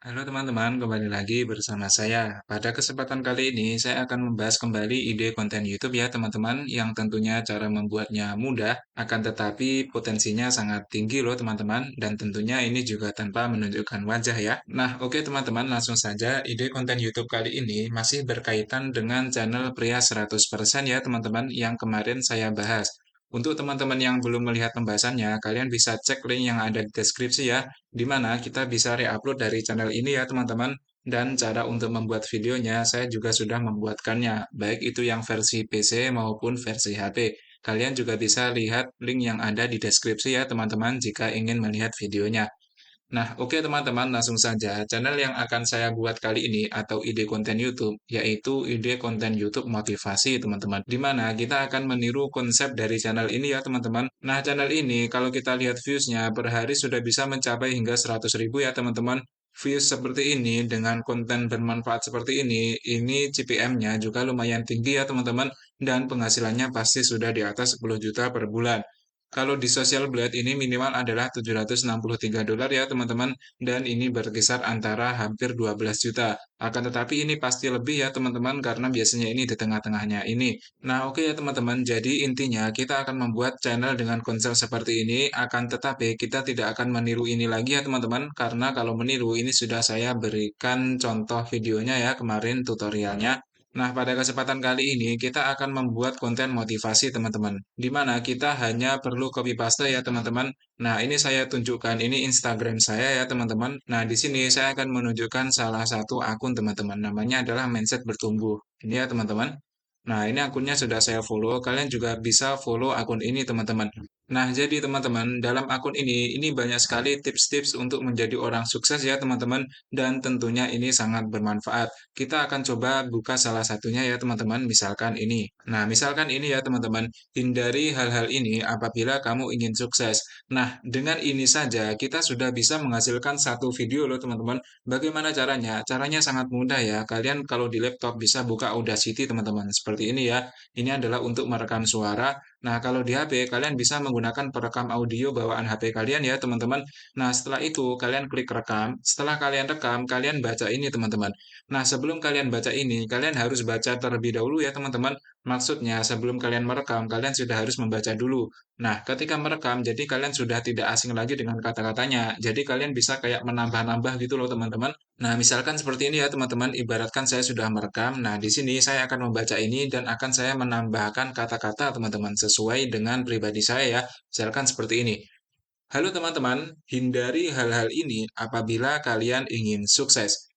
Halo teman-teman, kembali lagi bersama saya. Pada kesempatan kali ini, saya akan membahas kembali ide konten YouTube ya teman-teman, yang tentunya cara membuatnya mudah, akan tetapi potensinya sangat tinggi loh teman-teman, dan tentunya ini juga tanpa menunjukkan wajah ya. Nah, oke teman-teman, langsung saja ide konten YouTube kali ini masih berkaitan dengan channel Pria 100% ya teman-teman, yang kemarin saya bahas. Untuk teman-teman yang belum melihat pembahasannya, kalian bisa cek link yang ada di deskripsi ya, di mana kita bisa reupload dari channel ini ya teman-teman. Dan cara untuk membuat videonya saya juga sudah membuatkannya, baik itu yang versi PC maupun versi HP. Kalian juga bisa lihat link yang ada di deskripsi ya teman-teman jika ingin melihat videonya. Nah, oke teman-teman, langsung saja. Channel yang akan saya buat kali ini atau ide konten YouTube, yaitu ide konten YouTube motivasi teman-teman. Di mana kita akan meniru konsep dari channel ini ya teman-teman. Nah, channel ini kalau kita lihat views-nya per hari sudah bisa mencapai hingga 100.000 ya teman-teman. Views seperti ini dengan konten bermanfaat seperti ini CPM-nya juga lumayan tinggi ya teman-teman. Dan penghasilannya pasti sudah di atas 10 juta per bulan. Kalau di Social Blade ini minimal adalah $763 ya teman-teman, dan ini berkisar antara hampir 12 juta. Akan tetapi ini pasti lebih ya teman-teman karena biasanya ini di tengah-tengahnya ini. Nah, oke ya teman-teman, jadi intinya kita akan membuat channel dengan konsep seperti ini, akan tetapi kita tidak akan meniru ini lagi ya teman-teman, karena kalau meniru ini sudah saya berikan contoh videonya ya kemarin tutorialnya. Nah, pada kesempatan kali ini kita akan membuat konten motivasi teman-teman, di mana kita hanya perlu copy paste ya teman-teman. Nah, ini saya tunjukkan, ini Instagram saya ya teman-teman. Nah, di sini saya akan menunjukkan salah satu akun teman-teman, namanya adalah Mindset Bertumbuh. Ini ya teman-teman. Nah, ini akunnya sudah saya follow. Kalian juga bisa follow akun ini, teman-teman. Nah, jadi teman-teman, dalam akun ini banyak sekali tips-tips untuk menjadi orang sukses ya, teman-teman. Dan tentunya ini sangat bermanfaat. Kita akan coba buka salah satunya ya, teman-teman. Misalkan ini. Nah, misalkan ini ya, teman-teman. Hindari hal-hal ini apabila kamu ingin sukses. Nah, dengan ini saja kita sudah bisa menghasilkan satu video loh, teman-teman. Bagaimana caranya? Caranya sangat mudah ya. Kalian kalau di laptop bisa buka Audacity, teman-teman. Seperti ini ya. Ini adalah untuk merekam suara. Nah, kalau di HP kalian bisa menggunakan perekam audio bawaan HP kalian ya, teman-teman. Nah, setelah itu kalian klik rekam. Setelah kalian rekam, kalian baca ini, teman-teman. Nah, sebelum kalian baca ini, kalian harus baca terlebih dahulu ya, teman-teman. Maksudnya, sebelum kalian merekam, kalian sudah harus membaca dulu. Nah, ketika merekam, jadi kalian sudah tidak asing lagi dengan kata-katanya. Jadi kalian bisa kayak menambah-nambah gitu loh, teman-teman. Nah, misalkan seperti ini ya teman-teman, ibaratkan saya sudah merekam. Nah, di sini saya akan membaca ini dan akan saya menambahkan kata-kata teman-teman sesuai dengan pribadi saya ya. Misalkan seperti ini. Halo teman-teman, hindari hal-hal ini apabila kalian ingin sukses.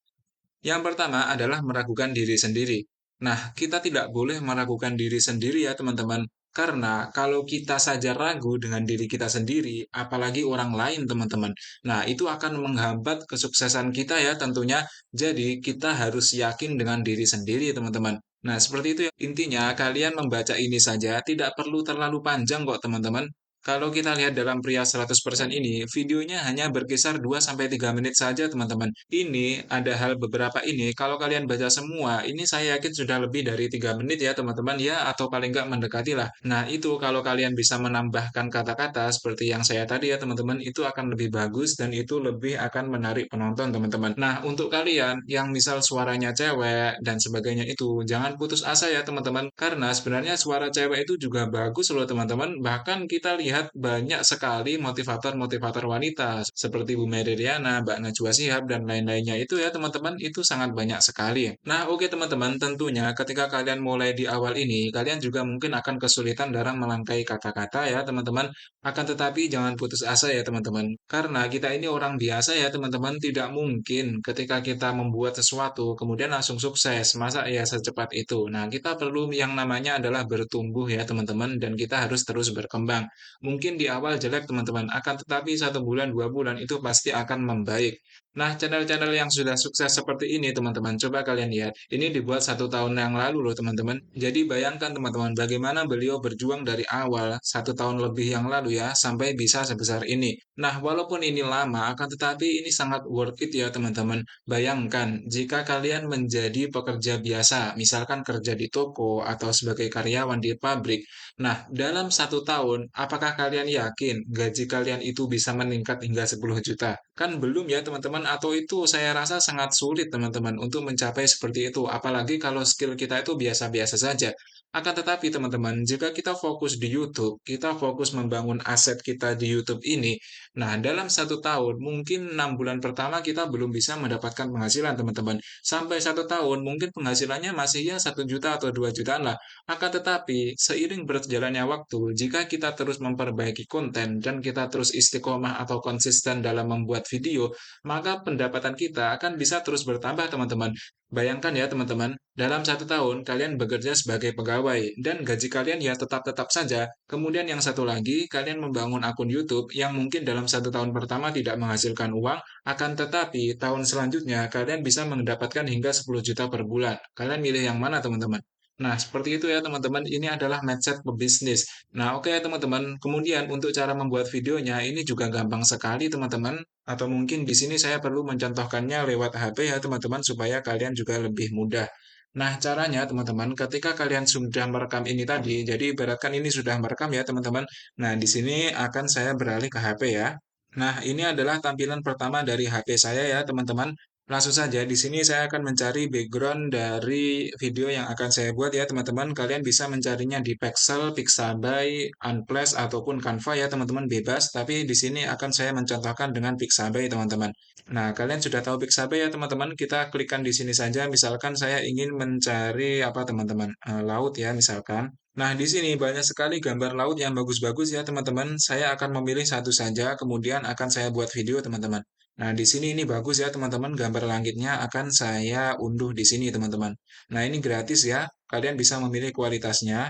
Yang pertama adalah meragukan diri sendiri. Nah, kita tidak boleh meragukan diri sendiri ya teman-teman. Karena kalau kita saja ragu dengan diri kita sendiri, apalagi orang lain teman-teman. Nah, itu akan menghambat kesuksesan kita ya tentunya. Jadi, kita harus yakin dengan diri sendiri teman-teman. Nah, seperti itu ya. Intinya, kalian membaca ini saja tidak perlu terlalu panjang kok teman-teman. Kalau kita lihat dalam pria 100% ini, videonya hanya berkisar 2 sampai 3 menit saja, teman-teman. Ini ada hal beberapa ini, kalau kalian baca semua, ini saya yakin sudah lebih dari 3 menit ya, teman-teman, ya, atau paling nggak mendekati lah. Nah, itu kalau kalian bisa menambahkan kata-kata seperti yang saya tadi ya, teman-teman, itu akan lebih bagus dan itu lebih akan menarik penonton, teman-teman. Nah, untuk kalian yang misal suaranya cewek dan sebagainya itu, jangan putus asa ya, teman-teman, karena sebenarnya suara cewek itu juga bagus loh, teman-teman. Bahkan kita lihat banyak sekali motivator-motivator wanita seperti Bu Mary Riana, Mbak Najwa Shihab, dan lain-lainnya itu ya teman-teman, itu sangat banyak sekali. Nah, oke teman-teman, tentunya ketika kalian mulai di awal ini, kalian juga mungkin akan kesulitan dalam melangkai kata-kata ya teman-teman. Akan tetapi jangan putus asa ya teman-teman, karena kita ini orang biasa ya teman-teman, tidak mungkin ketika kita membuat sesuatu kemudian langsung sukses. Masa ya secepat itu? Nah, kita perlu yang namanya adalah bertumbuh ya teman-teman, dan kita harus terus berkembang. Mungkin di awal jelek teman-teman, akan tetapi 1 bulan, 2 bulan itu pasti akan membaik. Nah, channel-channel yang sudah sukses seperti ini teman-teman, coba kalian lihat. Ini dibuat 1 tahun yang lalu loh teman-teman. Jadi bayangkan teman-teman, bagaimana beliau berjuang dari awal 1 tahun lebih yang lalu ya, sampai bisa sebesar ini. Nah, walaupun ini lama, akan tetapi ini sangat worth it ya teman-teman. Bayangkan, jika kalian menjadi pekerja biasa, misalkan kerja di toko atau sebagai karyawan di pabrik, nah, dalam 1 tahun, apakah kalian yakin gaji kalian itu bisa meningkat hingga 10 juta? Kan belum ya teman-teman, atau itu saya rasa sangat sulit teman-teman untuk mencapai seperti itu. Apalagi kalau skill kita itu biasa-biasa saja. Akan tetapi teman-teman, jika kita fokus di YouTube, kita fokus membangun aset kita di YouTube ini, nah dalam 1 tahun, mungkin 6 bulan pertama kita belum bisa mendapatkan penghasilan teman-teman. Sampai 1 tahun, mungkin penghasilannya masih ya 1 juta atau 2 jutaan lah. Akan tetapi, seiring berjalannya waktu, jika kita terus memperbaiki konten dan kita terus istiqomah atau konsisten dalam membuat video, maka pendapatan kita akan bisa terus bertambah, teman-teman. Bayangkan ya, teman-teman, dalam 1 tahun kalian bekerja sebagai pegawai dan gaji kalian ya tetap-tetap saja. Kemudian yang satu lagi, kalian membangun akun YouTube yang mungkin dalam 1 tahun pertama tidak menghasilkan uang, akan tetapi tahun selanjutnya kalian bisa mendapatkan hingga 10 juta per bulan. Kalian milih yang mana, teman-teman? Nah, seperti itu ya teman-teman, ini adalah mindset pebisnis. Nah, oke ya teman-teman, kemudian untuk cara membuat videonya ini juga gampang sekali teman-teman, atau mungkin di sini saya perlu mencontohkannya lewat HP ya teman-teman, supaya kalian juga lebih mudah. Nah, caranya teman-teman, ketika kalian sudah merekam ini tadi, jadi ibaratkan ini sudah merekam ya teman-teman. Nah, di sini akan saya beralih ke HP ya. Nah, ini adalah tampilan pertama dari HP saya ya, teman-teman. Langsung saja, di sini saya akan mencari background dari video yang akan saya buat ya, teman-teman. Kalian bisa mencarinya di Pexel, Pixabay, Unsplash, ataupun Canva ya, teman-teman, bebas. Tapi di sini akan saya mencontohkan dengan Pixabay, teman-teman. Nah, kalian sudah tahu Pixabay ya, teman-teman. Kita klikkan di sini saja. Misalkan saya ingin mencari apa, teman-teman? Laut ya, misalkan. Nah, di sini banyak sekali gambar laut yang bagus-bagus ya, teman-teman. Saya akan memilih satu saja, kemudian akan saya buat video, teman-teman. Nah, di sini ini bagus ya, teman-teman. Gambar langitnya akan saya unduh di sini, teman-teman. Nah, ini gratis ya. Kalian bisa memilih kualitasnya.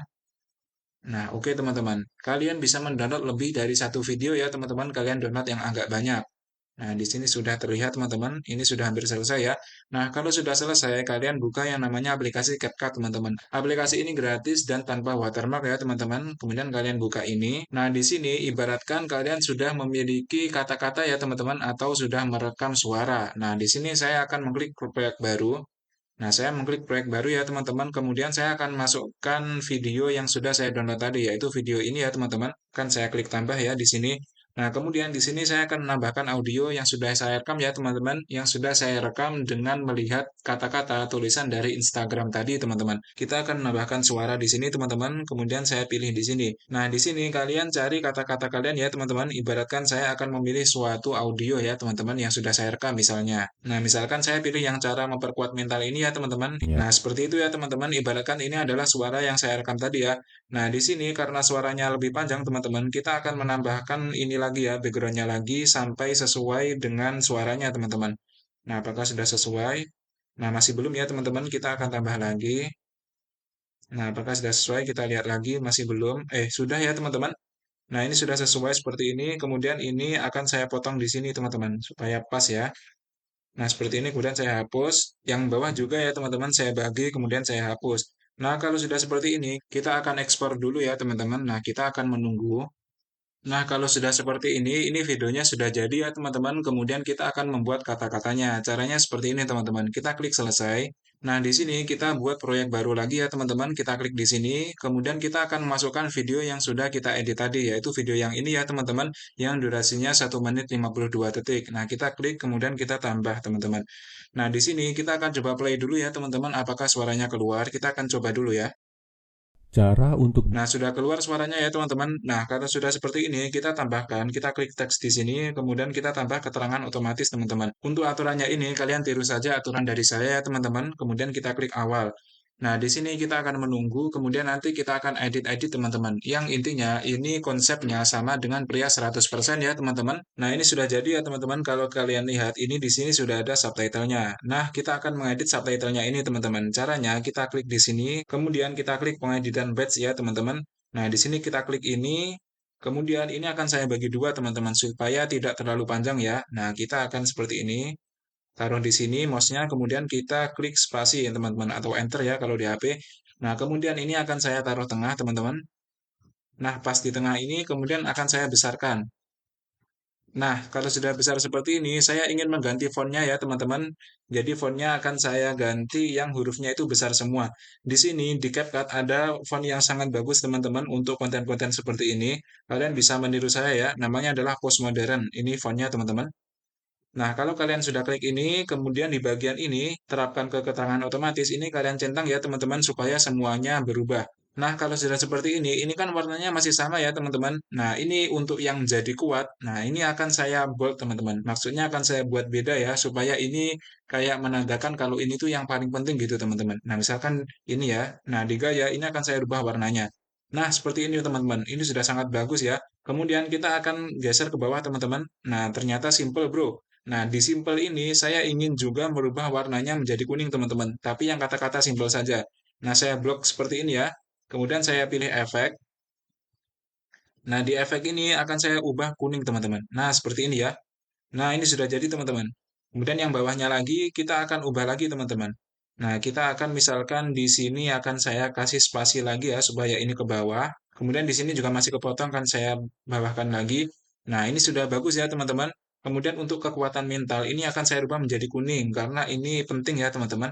Nah, oke teman-teman. Kalian bisa mendownload lebih dari satu video ya, teman-teman. Kalian download yang agak banyak. Nah, di sini sudah terlihat teman-teman, ini sudah hampir selesai ya. Nah, kalau sudah selesai, kalian buka yang namanya aplikasi CapCut teman-teman. Aplikasi ini gratis dan tanpa watermark ya teman-teman. Kemudian kalian buka ini. Nah, di sini ibaratkan kalian sudah memiliki kata-kata ya teman-teman, atau sudah merekam suara. Nah, di sini saya akan mengklik proyek baru. Nah, saya mengklik proyek baru ya teman-teman. Kemudian saya akan masukkan video yang sudah saya download tadi, yaitu video ini ya teman-teman. Kan saya klik tambah ya di sini. Nah, kemudian di sini saya akan menambahkan audio yang sudah saya rekam ya teman-teman. Yang sudah saya rekam dengan melihat kata-kata tulisan dari Instagram tadi teman-teman. Kita akan menambahkan suara di sini teman-teman. Kemudian saya pilih di sini. Nah, di sini kalian cari kata-kata kalian ya teman-teman. Ibaratkan saya akan memilih suatu audio ya teman-teman yang sudah saya rekam misalnya. Nah, misalkan saya pilih yang cara memperkuat mental ini ya teman-teman. Ya. Nah, seperti itu ya teman-teman. Ibaratkan ini adalah suara yang saya rekam tadi ya. Nah, di sini karena suaranya lebih panjang teman-teman, kita akan menambahkan ini lagi ya, backgroundnya lagi sampai sesuai dengan suaranya teman-teman. Nah, apakah sudah sesuai? Nah, masih belum ya teman-teman, kita akan tambah lagi. Nah, apakah sudah sesuai? Kita lihat lagi, masih belum. Sudah ya teman-teman. Nah, ini sudah sesuai seperti ini. Kemudian ini akan saya potong di sini teman-teman, supaya pas ya. Nah, seperti ini kemudian saya hapus. Yang bawah juga ya teman-teman saya bagi, kemudian saya hapus. Nah, kalau sudah seperti ini, kita akan ekspor dulu ya teman-teman. Nah, kita akan menunggu. Nah, kalau sudah seperti ini videonya sudah jadi ya teman-teman. Kemudian kita akan membuat kata-katanya. Caranya seperti ini teman-teman. Kita klik selesai. Nah, di sini kita buat proyek baru lagi ya teman-teman. Kita klik di sini. Kemudian kita akan memasukkan video yang sudah kita edit tadi, yaitu video yang ini ya teman-teman. Yang durasinya 1 menit 52 detik. Nah, kita klik kemudian kita tambah teman-teman. Nah, di sini kita akan coba play dulu ya teman-teman. Apakah suaranya keluar? Kita akan coba dulu ya. Cara untuk Nah, sudah keluar suaranya ya teman-teman. Nah, karena sudah seperti ini, kita tambahkan, kita klik teks di sini, kemudian kita tambah keterangan otomatis teman-teman. Untuk aturannya ini, kalian tiru saja aturan dari saya ya teman-teman, kemudian kita klik awal. Nah, di sini kita akan menunggu, kemudian nanti kita akan edit-edit teman-teman. Yang intinya, ini konsepnya sama dengan pria 100% ya teman-teman. Nah, ini sudah jadi ya teman-teman, kalau kalian lihat, ini di sini sudah ada subtitlenya. Nah, kita akan mengedit subtitlenya ini teman-teman. Caranya, kita klik di sini, kemudian kita klik pengeditan batch ya teman-teman. Nah, di sini kita klik ini, kemudian ini akan saya bagi dua teman-teman, supaya tidak terlalu panjang ya. Nah, kita akan seperti ini. Taruh di sini mouse-nya, kemudian kita klik spasi ya teman-teman, atau enter ya kalau di HP. Nah, kemudian ini akan saya taruh tengah teman-teman. Nah, pas di tengah ini kemudian akan saya besarkan. Nah, kalau sudah besar seperti ini, saya ingin mengganti fontnya ya teman-teman. Jadi fontnya akan saya ganti yang hurufnya itu besar semua. Di sini di CapCut ada font yang sangat bagus teman-teman untuk konten-konten seperti ini. Kalian bisa meniru saya ya. Namanya adalah Postmodern. Ini fontnya teman-teman. Nah, kalau kalian sudah klik ini, kemudian di bagian ini, terapkan ke keterangan otomatis, ini kalian centang ya teman-teman, supaya semuanya berubah. Nah, kalau sudah seperti ini kan warnanya masih sama ya teman-teman. Nah, ini untuk yang jadi kuat, nah ini akan saya bold teman-teman. Maksudnya akan saya buat beda ya, supaya ini kayak menandakan kalau ini tuh yang paling penting gitu teman-teman. Nah, misalkan ini ya, nah di gaya ini akan saya rubah warnanya. Nah, seperti ini teman-teman, ini sudah sangat bagus ya. Kemudian kita akan geser ke bawah teman-teman. Nah, ternyata simple bro. Nah, di simple ini saya ingin juga merubah warnanya menjadi kuning, teman-teman. Tapi yang kata-kata simple saja. Nah, saya blok seperti ini ya. Kemudian saya pilih efek. Nah, di efek ini akan saya ubah kuning, teman-teman. Nah, seperti ini ya. Nah, ini sudah jadi, teman-teman. Kemudian yang bawahnya lagi, kita akan ubah lagi, teman-teman. Nah, kita akan misalkan di sini akan saya kasih spasi lagi ya, supaya ini ke bawah. Kemudian di sini juga masih kepotong, kan saya bawahkan lagi. Nah, ini sudah bagus ya, teman-teman. Kemudian untuk kekuatan mental, ini akan saya rubah menjadi kuning, karena ini penting ya, teman-teman.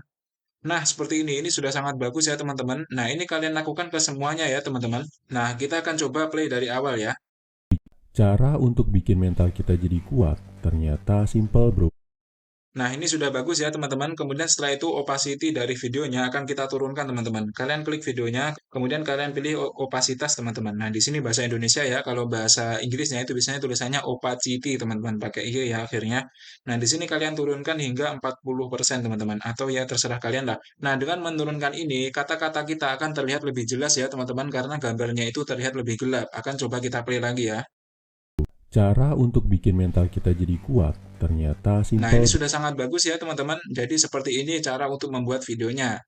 Nah, seperti ini sudah sangat bagus ya, teman-teman. Nah, ini kalian lakukan ke semuanya ya, teman-teman. Nah, kita akan coba play dari awal ya. Cara untuk bikin mental kita jadi kuat ternyata simple, bro. Nah, ini sudah bagus ya, teman-teman. Kemudian setelah itu opacity dari videonya akan kita turunkan, teman-teman. Kalian klik videonya, kemudian kalian pilih opasitas, teman-teman. Nah, di sini bahasa Indonesia ya. Kalau bahasa Inggrisnya itu biasanya tulisannya opacity, teman-teman. Pakai I ya akhirnya. Nah, di sini kalian turunkan hingga 40%, teman-teman. Atau ya terserah kalian lah. Nah, dengan menurunkan ini, kata-kata kita akan terlihat lebih jelas ya, teman-teman. Karena gambarnya itu terlihat lebih gelap. Akan coba kita play lagi ya. Cara untuk bikin mental kita jadi kuat ternyata Nah, ini simple, bro. sudah sangat bagus ya, teman-teman. Jadi seperti ini cara untuk membuat videonya.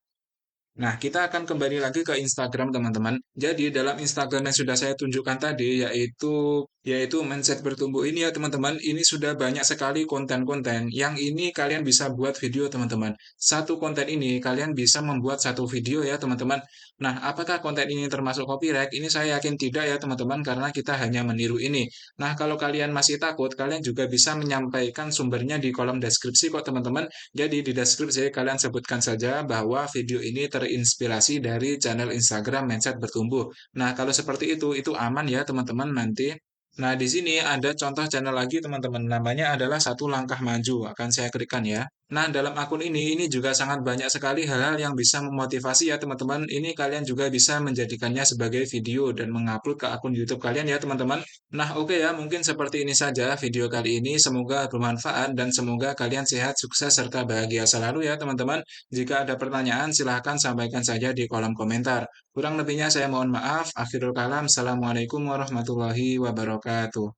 Nah, kita akan kembali lagi ke Instagram, teman-teman. Jadi, dalam Instagram yang sudah saya tunjukkan tadi, yaitu mindset bertumbuh ini ya, teman-teman. Ini sudah banyak sekali konten-konten yang ini kalian bisa buat video, teman-teman. Satu konten ini kalian bisa membuat satu video ya, teman-teman. Nah, apakah konten ini termasuk copyright? Ini saya yakin tidak ya, teman-teman, karena kita hanya meniru ini. Nah, kalau kalian masih takut, kalian juga bisa menyampaikan sumbernya di kolom deskripsi kok, teman-teman. Jadi di deskripsi kalian sebutkan saja bahwa video ini terinspirasi dari channel Instagram Mindset Bertumbuh. Nah, kalau seperti itu aman ya teman-teman nanti. Nah, di sini ada contoh channel lagi teman-teman. Namanya adalah Satu Langkah Maju. Akan saya klikkan ya. Nah, dalam akun ini juga sangat banyak sekali hal-hal yang bisa memotivasi ya teman-teman. Ini kalian juga bisa menjadikannya sebagai video dan mengupload ke akun YouTube kalian ya teman-teman. Nah, oke ya, mungkin seperti ini saja video kali ini. Semoga bermanfaat dan semoga kalian sehat, sukses, serta bahagia selalu ya teman-teman. Jika ada pertanyaan, silahkan sampaikan saja di kolom komentar. Kurang lebihnya saya mohon maaf. Akhirul kalam. Assalamualaikum warahmatullahi wabarakatuh.